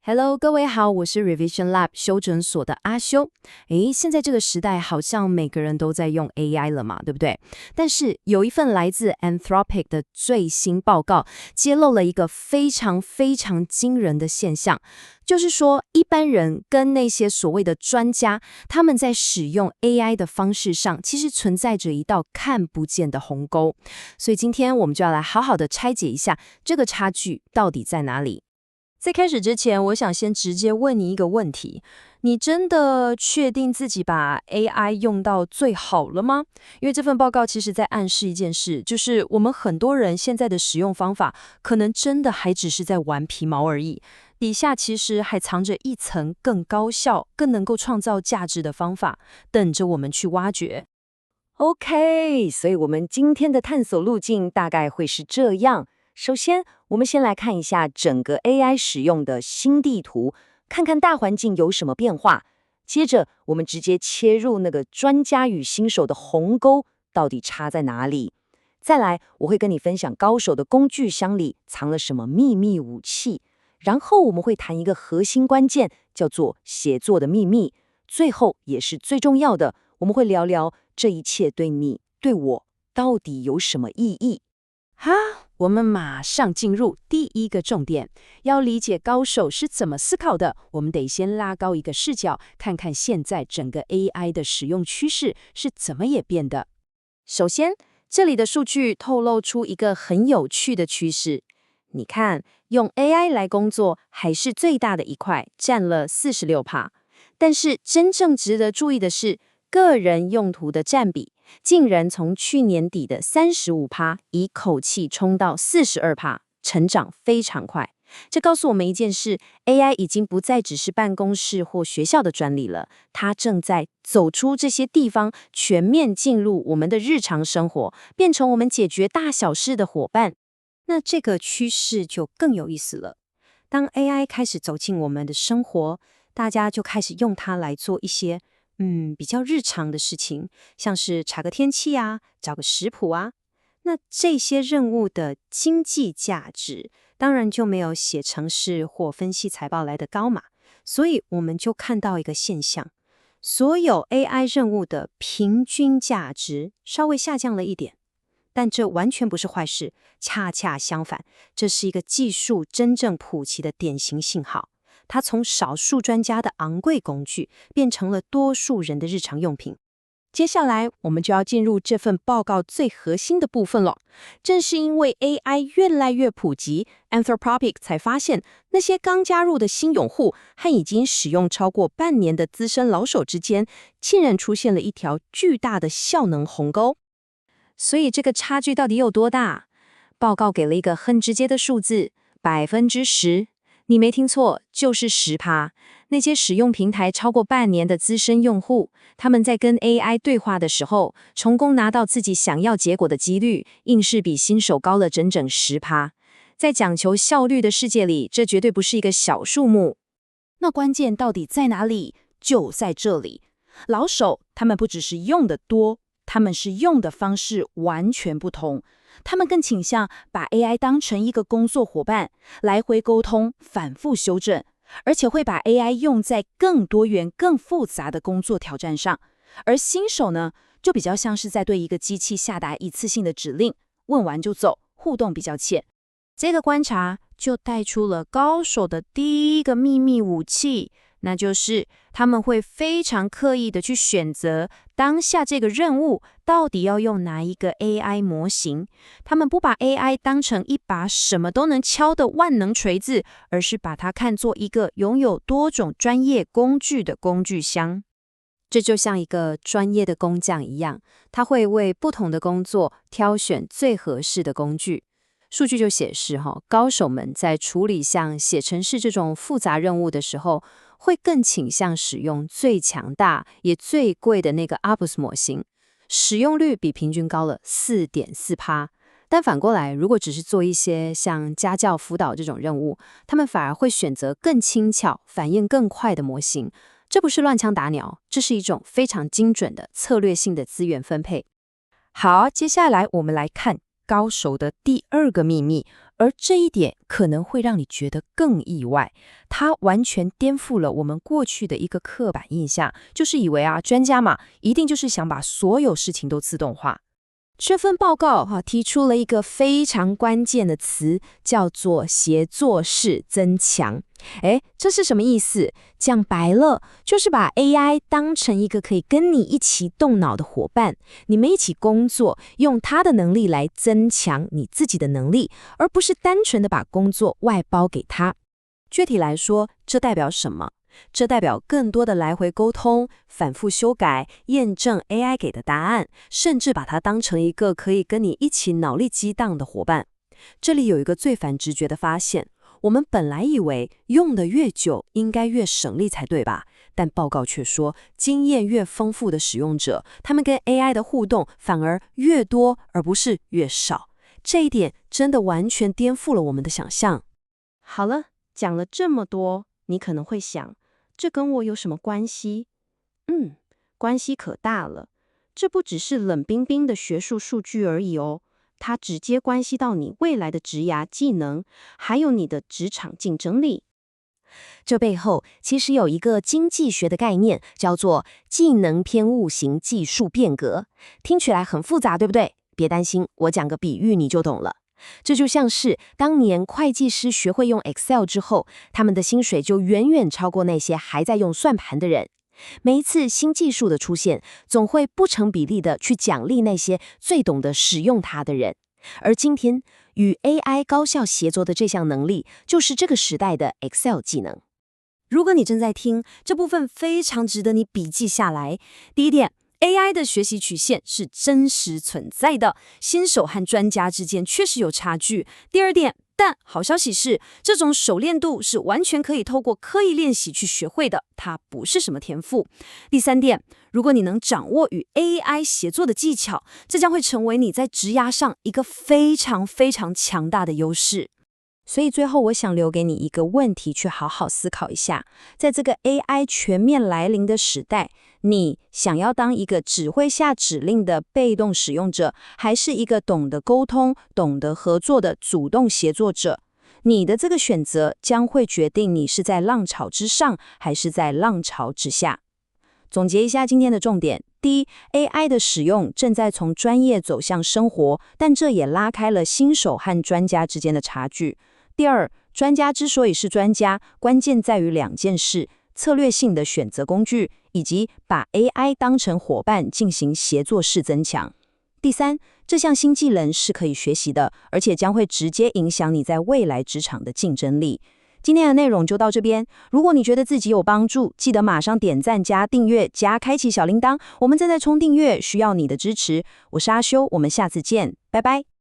Hello，各位好，我是 Revision Lab 修整所的阿修。现在这个时代好像每个人都在用 AI 了嘛，对不对？但是有一份来自 Anthropic 的最新报告，揭露了一个非常非常惊人的现象，就是说一般人跟那些所谓的专家，他们在使用 AI 的方式上，其实存在着一道看不见的鸿沟。所以今天我们就要来好好的拆解一下这个差距到底在哪里。在开始之前，我想先直接问你一个问题：你真的确定自己把 AI 用到最好了吗？因为这份报告其实在暗示一件事，就是我们很多人现在的使用方法，可能真的还只是在玩皮毛而已，底下其实还藏着一层更高效、更能够创造价值的方法，等着我们去挖掘。OK，所以我们今天的探索路径大概会是这样。首先，我们先来看一下整个 AI 使用的新地图，看看大环境有什么变化。接着，我们直接切入那个专家与新手的鸿沟到底差在哪里。再来，我会跟你分享高手的工具箱里藏了什么秘密武器。然后我们会谈一个核心关键，叫做写作的秘密。最后也是最重要的，我们会聊聊这一切对你、对我到底有什么意义。好，我们马上进入第一个重点。要理解高手是怎么思考的，我们得先拉高一个视角，看看现在整个 AI 的使用趋势是怎么演变的。首先，这里的数据透露出一个很有趣的趋势。你看，用 AI 来工作还是最大的一块，占了46%。但是真正值得注意的是，个人用途的占比竟然从去年底的35%一口气冲到42%，成长非常快。这告诉我们一件事 ，AI 已经不再只是办公室或学校的专利了，它正在走出这些地方，全面进入我们的日常生活，变成我们解决大小事的伙伴。那这个趋势就更有意思了。当 AI 开始走进我们的生活，大家就开始用它来做一些比较日常的事情，像是查个天气啊，找个食谱啊。那这些任务的经济价值，当然就没有写程式或分析财报来的高嘛。所以我们就看到一个现象，所有 AI 任务的平均价值稍微下降了一点。但这完全不是坏事，恰恰相反，这是一个技术真正普及的典型信号。它从少数专家的昂贵工具变成了多数人的日常用品。接下来，我们就要进入这份报告最核心的部分了。正是因为 AI 越来越普及 ，Anthropic 才发现那些刚加入的新用户和已经使用超过半年的资深老手之间，竟然出现了一条巨大的效能鸿沟。所以这个差距到底有多大？报告给了一个很直接的数字：10%。你没听错，就是10%。那些使用平台超过半年的资深用户，他们在跟 AI 对话的时候，成功拿到自己想要结果的几率，硬是比新手高了整整10%。在讲求效率的世界里，这绝对不是一个小数目。那关键到底在哪里？就在这里。老手他们不只是用的多，他们是用的方式完全不同。他们更倾向把 AI 当成一个工作伙伴，来回沟通，反复修正，而且会把 AI 用在更多元、更复杂的工作挑战上。而新手呢，就比较像是在对一个机器下达一次性的指令，问完就走，互动比较浅。这个观察就带出了高手的第一个秘密武器，那就是他们会非常刻意的去选择当下这个任务到底要用哪一个 AI 模型。他们不把 AI 当成一把什么都能敲的万能锤子，而是把它看作一个拥有多种专业工具的工具箱。这就像一个专业的工匠一样，他会为不同的工作挑选最合适的工具。数据就显示，高手们在处理像写程式这种复杂任务的时候，会更倾向使用最强大也最贵的那个 Opus 模型，使用率比平均高了4.4%。但反过来，如果只是做一些像家教辅导这种任务，他们反而会选择更轻巧、反应更快的模型。这不是乱枪打鸟，这是一种非常精准的策略性的资源分配。好，接下来我们来看高手的第二个秘密，而这一点可能会让你觉得更意外，它完全颠覆了我们过去的一个刻板印象，就是以为专家嘛，一定就是想把所有事情都自动化。这份报告提出了一个非常关键的词，叫做协作式增强。这是什么意思？讲白了，就是把 AI 当成一个可以跟你一起动脑的伙伴，你们一起工作，用它的能力来增强你自己的能力，而不是单纯的把工作外包给他。具体来说，这代表什么？这代表更多的来回沟通，反复修改，验证 AI 给的答案，甚至把它当成一个可以跟你一起脑力激荡的伙伴。这里有一个最反直觉的发现，我们本来以为用得越久应该越省力才对吧？但报告却说，经验越丰富的使用者，他们跟 AI 的互动反而越多，而不是越少。这一点真的完全颠覆了我们的想象。好了，讲了这么多，你可能会想，这跟我有什么关系？关系可大了。这不只是冷冰冰的学术数据而已哦，它直接关系到你未来的职涯技能，还有你的职场竞争力。这背后其实有一个经济学的概念，叫做技能偏误型技术变革。听起来很复杂，对不对？别担心，我讲个比喻你就懂了。这就像是当年会计师学会用 Excel 之后，他们的薪水就远远超过那些还在用算盘的人。每一次新技术的出现，总会不成比例的去奖励那些最懂得使用它的人。而今天与 AI 高效协作的这项能力，就是这个时代的 Excel 技能。如果你正在听，这部分非常值得你笔记下来。第一点，AI 的学习曲线是真实存在的，新手和专家之间确实有差距。第二点，但好消息是，这种熟练度是完全可以透过刻意练习去学会的，它不是什么天赋。第三点，如果你能掌握与 AI 协作的技巧，这将会成为你在职涯上一个非常非常强大的优势。所以最后我想留给你一个问题，去好好思考一下，在这个 AI 全面来临的时代，你想要当一个只会下指令的被动使用者，还是一个懂得沟通、懂得合作的主动协作者？你的这个选择将会决定你是在浪潮之上，还是在浪潮之下。总结一下今天的重点：第一， AI 的使用正在从专业走向生活，但这也拉开了新手和专家之间的差距。第二，专家之所以是专家，关键在于两件事：策略性的选择工具，以及把 AI 当成伙伴进行协作式增强。第三，这项新技能是可以学习的，而且将会直接影响你在未来职场的竞争力。今天的内容就到这边，如果你觉得自己有帮助，记得马上点赞加订阅加开启小铃铛，我们正在冲订阅，需要你的支持。我是阿修，我们下次见，拜拜。